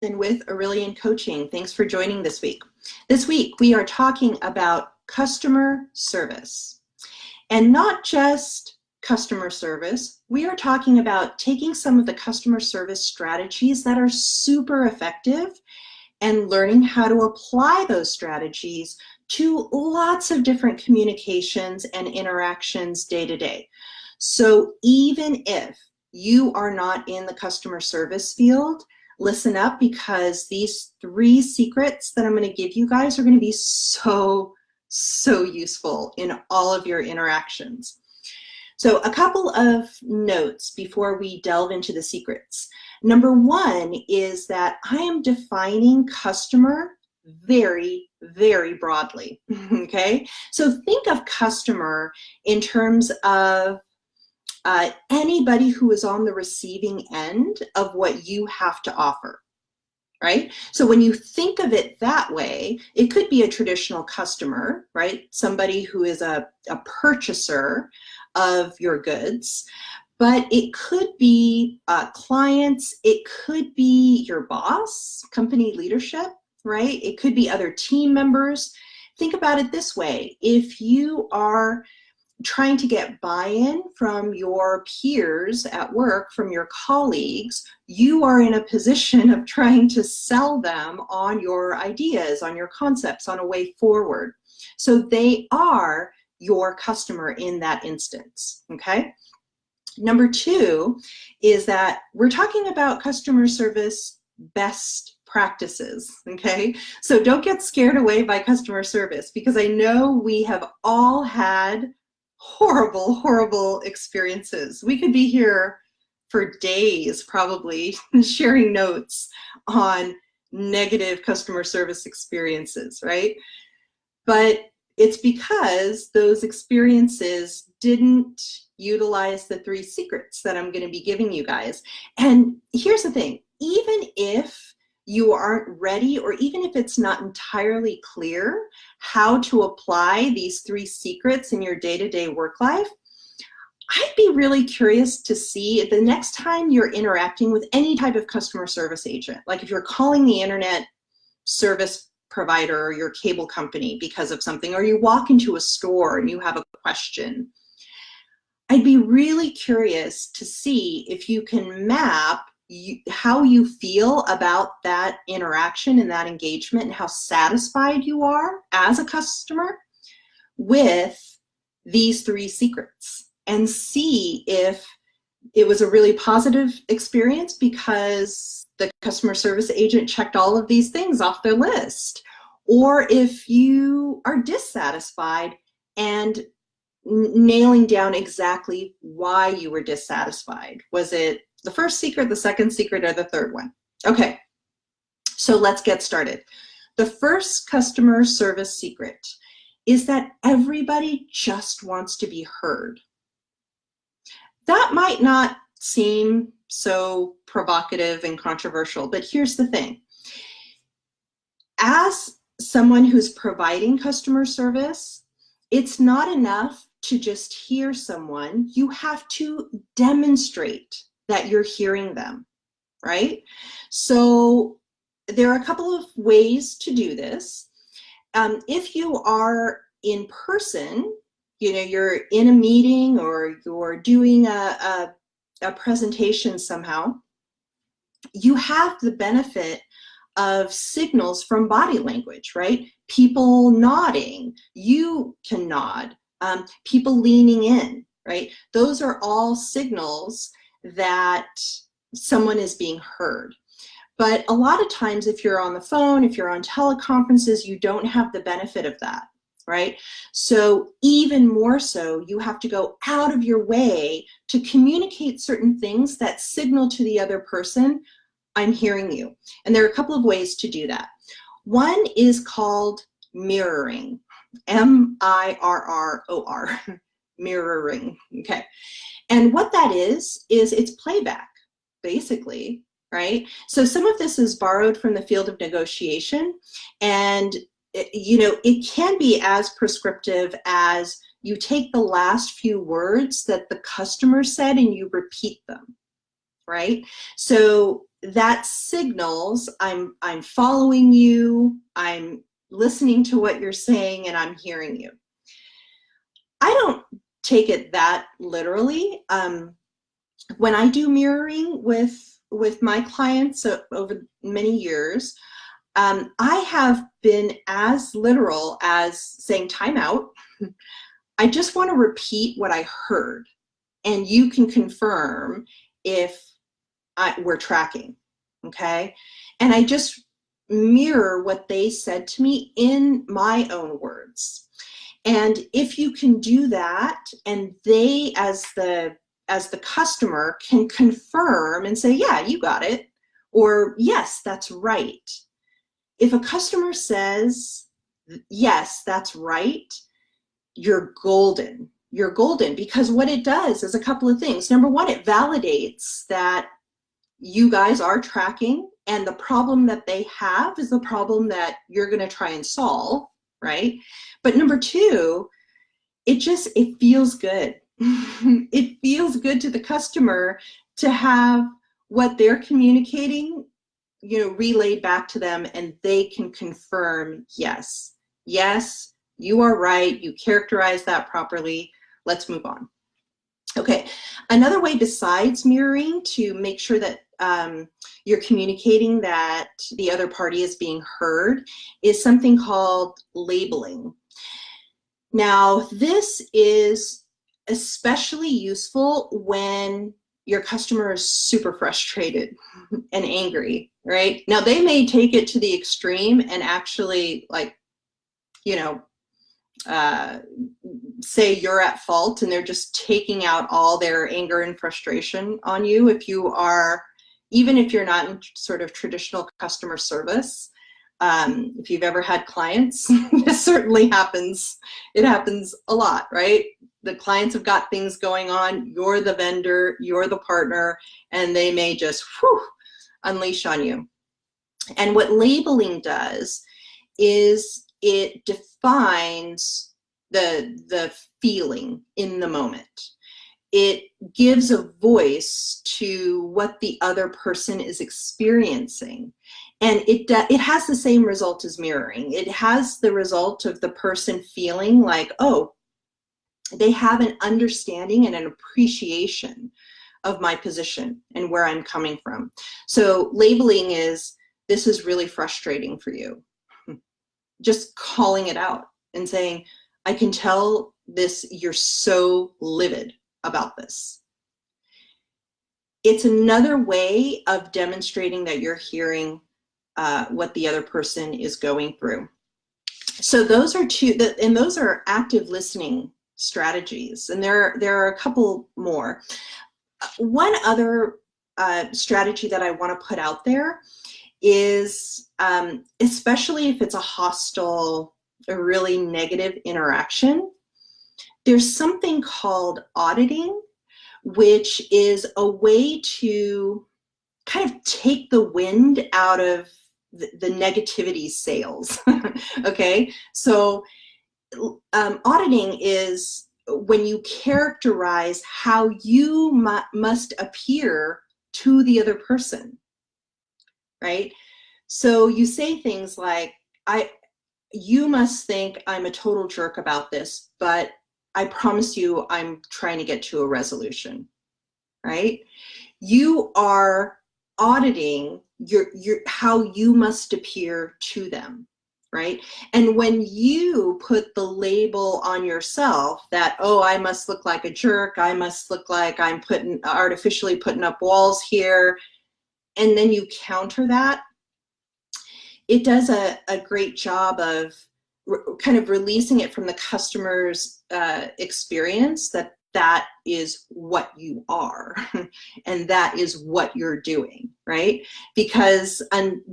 And with Aurelian Coaching. Thanks for joining this week. This week, we are talking about customer service. And not just customer service, we are talking about taking some of the customer service strategies that are super effective and learning how to apply those strategies to lots of different communications and interactions day to day. So even if you are not in the customer service field, listen up, because these 3 secrets that I'm going to give you guys are going to be so useful in all of your interactions. So a couple of notes before we delve into the secrets. Number 1 is that I am defining customer very broadly, okay? So think of customer in terms of anybody who is on the receiving end of what you have to offer, right? So when you think of it that way, it could be a traditional customer, right? Somebody who is a purchaser of your goods, but it could be clients, it could be your boss, company leadership, right? It could be other team members. Think about it this way. If you are trying to get buy-in from your peers at work, from your colleagues, you are in a position of trying to sell them on your ideas, on your concepts, on a way forward. So they are your customer in that instance, okay? Number 2 is that we're talking about customer service best practices, okay? So don't get scared away by customer service, because I know we have all had horrible experiences. We could be here for days probably sharing notes on negative customer service experiences, right? But it's because those experiences didn't utilize the 3 secrets that I'm going to be giving you guys. And here's the thing, even if you aren't ready, or even if it's not entirely clear how to apply these 3 secrets in your day-to-day work life, I'd be really curious to see the next time you're interacting with any type of customer service agent, like if you're calling the internet service provider or your cable company because of something, or you walk into a store and you have a question, I'd be really curious to see if you can map how you feel about that interaction and that engagement, and how satisfied you are as a customer with these 3 secrets, and see if it was a really positive experience because the customer service agent checked all of these things off their list, or if you are dissatisfied and nailing down exactly why you were dissatisfied. Was it the first secret, the second secret, or the third one? Okay, so let's get started. The first customer service secret is that everybody just wants to be heard. That might not seem so provocative and controversial, but here's the thing. As someone who's providing customer service, it's not enough to just hear someone. You have to demonstrate that you're hearing them, right? So there are a couple of ways to do this. If you are in person, you know, you're in a meeting or you're doing a presentation somehow, you have the benefit of signals from body language, right? People nodding, you can nod, people leaning in, right? Those are all signals that someone is being heard. But a lot of times, if you're on the phone, if you're on teleconferences, you don't have the benefit of that, right? So even more so, you have to go out of your way to communicate certain things that signal to the other person, I'm hearing you. And there are a couple of ways to do that. One is called mirroring, M-I-R-R-O-R, mirroring, okay? And what that is it's playback, basically, right? So some of this is borrowed from the field of negotiation, and it can be as prescriptive as you take the last few words that the customer said and you repeat them, right? So that signals I'm following you, I'm listening to what you're saying, and I'm hearing you. I don't take it that literally. When I do mirroring with my clients over many years, I have been as literal as saying time out. I just want to repeat what I heard, and you can confirm if we're tracking, okay? And I just mirror what they said to me in my own words. And if you can do that, and they, as the customer, can confirm and say, yeah, you got it, or yes, that's right. If a customer says, yes, that's right, you're golden. You're golden, because what it does is a couple of things. Number one, it validates that you guys are tracking, and the problem that they have is the problem that you're going to try and solve, right? But number two, it feels good. It feels good to the customer to have what they're communicating, relayed back to them, and they can confirm, yes, you are right, you characterized that properly, let's move on. Okay, another way besides mirroring to make sure that you're communicating that the other party is being heard is something called labeling. Now, this is especially useful when your customer is super frustrated and angry, right? Now, they may take it to the extreme and actually, say you're at fault, and they're just taking out all their anger and frustration on you. Even if you're not in sort of traditional customer service, if you've ever had clients, this certainly happens. It happens a lot, right? The clients have got things going on, you're the vendor, you're the partner, and they may just unleash on you. And what labeling does is it defines the feeling in the moment. It gives a voice to what the other person is experiencing. And it has the same result as mirroring. It has the result of the person feeling like, oh, they have an understanding and an appreciation of my position and where I'm coming from. So labeling is, this is really frustrating for you. Just calling it out and saying, I can tell this, you're so livid about this. It's another way of demonstrating that you're hearing what the other person is going through. So those are two, and those are active listening strategies. And there are a couple more. One other strategy that I want to put out there is, especially if it's a hostile, a really negative interaction, there's something called auditing, which is a way to kind of take the wind out of the negativity sails. Okay, so auditing is when you characterize how you must appear to the other person, right? So you say things like, you must think I'm a total jerk about this, but I promise you I'm trying to get to a resolution, right? You are auditing your how you must appear to them, right? And when you put the label on yourself that, oh, I must look like a jerk, I must look like I'm artificially putting up walls here, and then you counter that, it does a great job of kind of releasing it from the customer's experience that is what you are and that is what you're doing, right? Because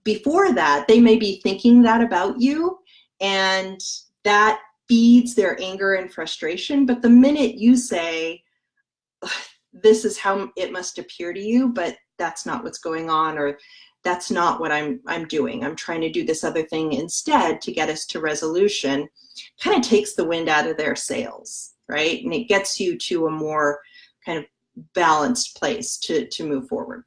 before that, they may be thinking that about you, and that feeds their anger and frustration. But the minute you say, this is how it must appear to you, but that's not what's going on, or that's not what I'm doing, I'm trying to do this other thing instead to get us to resolution, kind of takes the wind out of their sails, right? And it gets you to a more kind of balanced place to move forward.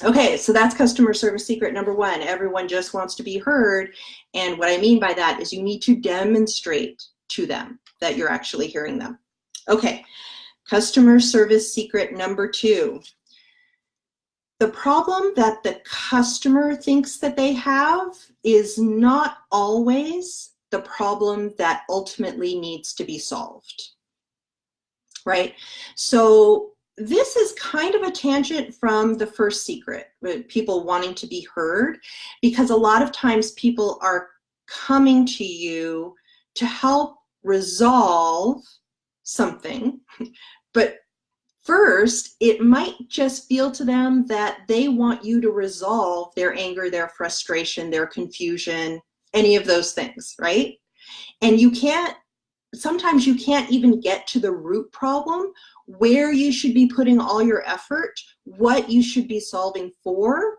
Okay, so that's customer service secret number one. Everyone just wants to be heard. And what I mean by that is you need to demonstrate to them that you're actually hearing them. Okay, customer service secret number two. The problem that the customer thinks that they have is not always the problem that ultimately needs to be solved, right? So this is kind of a tangent from the first secret, with people wanting to be heard, because a lot of times people are coming to you to help resolve something, but first, it might just feel to them that they want you to resolve their anger, their frustration, their confusion, any of those things, right? And sometimes you can't even get to the root problem, where you should be putting all your effort, what you should be solving for,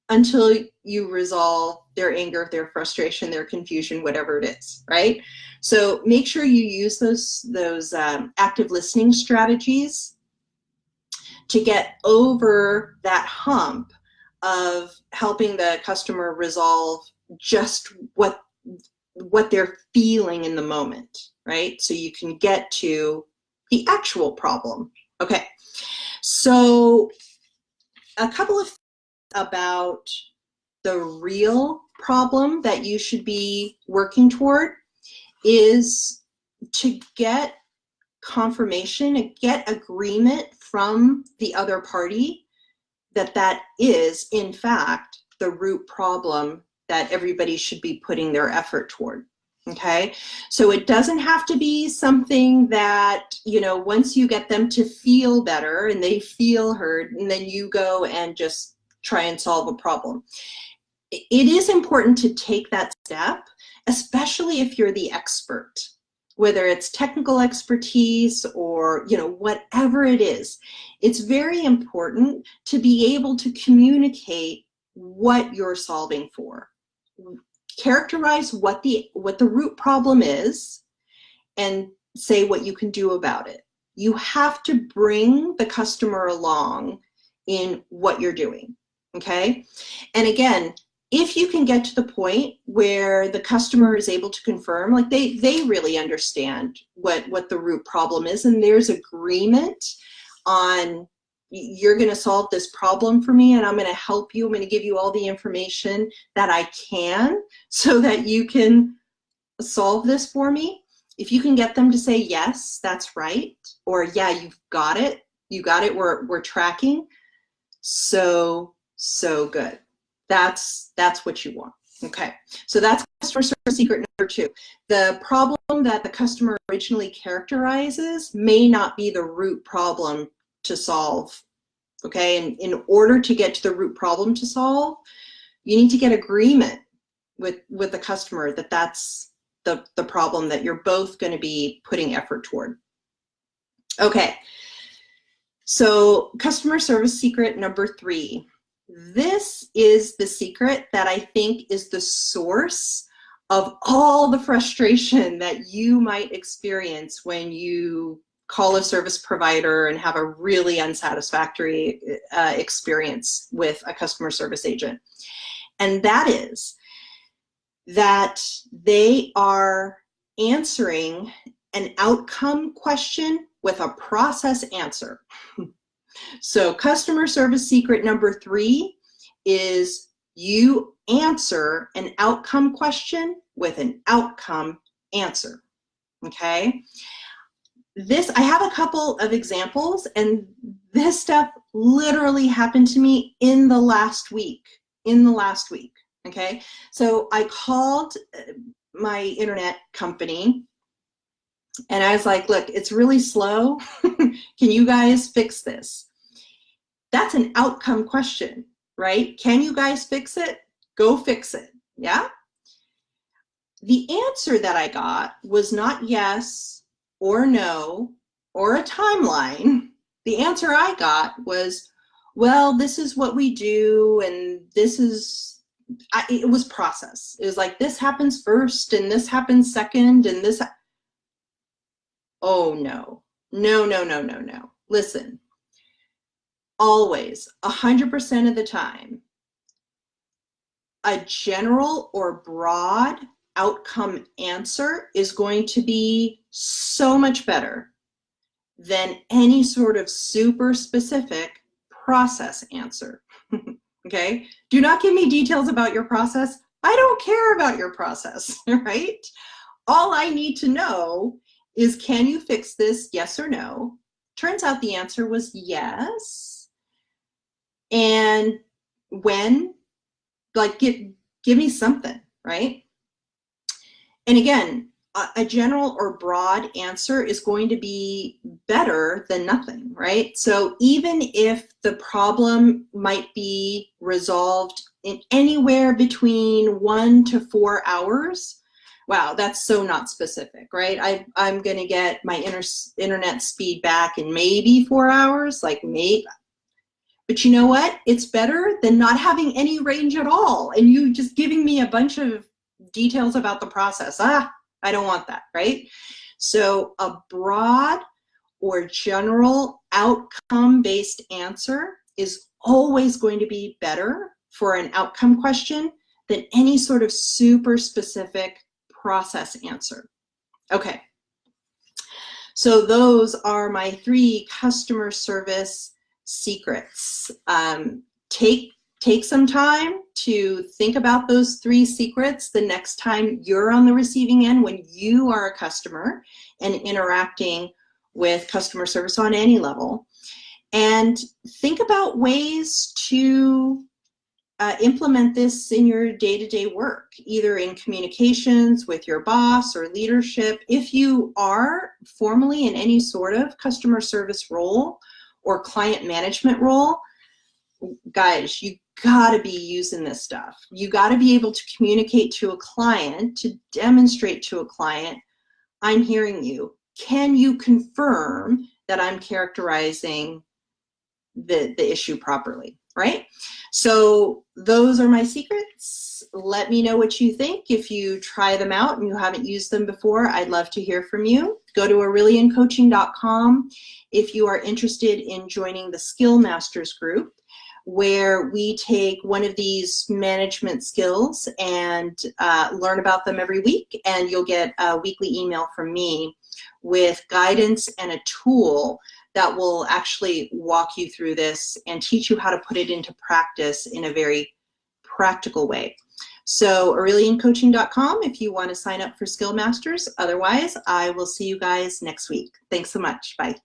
until you resolve their anger, their frustration, their confusion, whatever it is, right? So make sure you use those active listening strategies to get over that hump of helping the customer resolve just what they're feeling in the moment, right? So you can get to the actual problem. Okay, so a couple of things about the real problem that you should be working toward is to get confirmation, get agreement from the other party that is, in fact, the root problem that everybody should be putting their effort toward. Okay, so it doesn't have to be something that, once you get them to feel better and they feel heard, and then you go and just try and solve a problem. It is important to take that step, especially if you're the expert, whether it's technical expertise or, whatever it is. It's very important to be able to communicate what you're solving for. Characterize what the root problem is and say what you can do about it. You have to bring the customer along in what you're doing, okay? And again, if you can get to the point where the customer is able to confirm, like they really understand what the root problem is, and there's agreement on, you're going to solve this problem for me, and I'm going to help you. I'm going to give you all the information that I can so that you can solve this for me. If you can get them to say, yes, that's right, or yeah, you've got it, we're tracking, so good. That's what you want. Okay, so that's customer service secret number two. The problem that the customer originally characterizes may not be the root problem to solve. Okay, and in order to get to the root problem to solve, you need to get agreement with the customer that that's the problem that you're both going to be putting effort toward. Okay, so customer service secret number three. This is the secret that I think is the source of all the frustration that you might experience when you call a service provider and have a really unsatisfactory experience with a customer service agent. And that is that they are answering an outcome question with a process answer. So customer service secret number three is you answer an outcome question with an outcome answer, okay? I have a couple of examples, and this stuff literally happened to me in the last week, okay? So I called my internet company, and I was like, look, it's really slow. Can you guys fix this? That's an outcome question, right? Can you guys fix it? Go fix it, yeah? The answer that I got was not yes or no or a timeline. The answer I got was, well, this is what we do, and this is, it was process. It was like, this happens first, and this happens second, and this, oh no. Listen, always, 100% of the time, a general or broad outcome answer is going to be so much better than any sort of super specific process answer. Okay? Do not give me details about your process. I don't care about your process, right? All I need to know is, can you fix this, yes or no? Turns out the answer was yes. And when? Like, give me something, right? And again, a general or broad answer is going to be better than nothing, right? So even if the problem might be resolved in anywhere between 1 to 4 hours, wow, that's so not specific, right? I'm going to get my internet speed back in maybe 4 hours, like maybe. But you know what? It's better than not having any range at all and you just giving me a bunch of details about the process. I don't want that, right? So a broad or general outcome-based answer is always going to be better for an outcome question than any sort of super specific process answer. Okay. So those are my 3 customer service secrets. Take some time to think about those 3 secrets the next time you're on the receiving end when you are a customer and interacting with customer service on any level. And think about ways to implement this in your day-to-day work, either in communications with your boss or leadership. If you are formally in any sort of customer service role or client management role, guys, you gotta be using this stuff. You gotta be able to communicate to a client, to demonstrate to a client, I'm hearing you. Can you confirm that I'm characterizing the issue properly, right? So those are my secrets. Let me know what you think. If you try them out and you haven't used them before, I'd love to hear from you. Go to aureliancoaching.com if you are interested in joining the Skill Masters group, where we take one of these management skills and learn about them every week, and you'll get a weekly email from me with guidance and a tool that will actually walk you through this and teach you how to put it into practice in a very practical way. So aureliancoaching.com if you want to sign up for Skill Masters. Otherwise, I will see you guys next week. Thanks so much. Bye.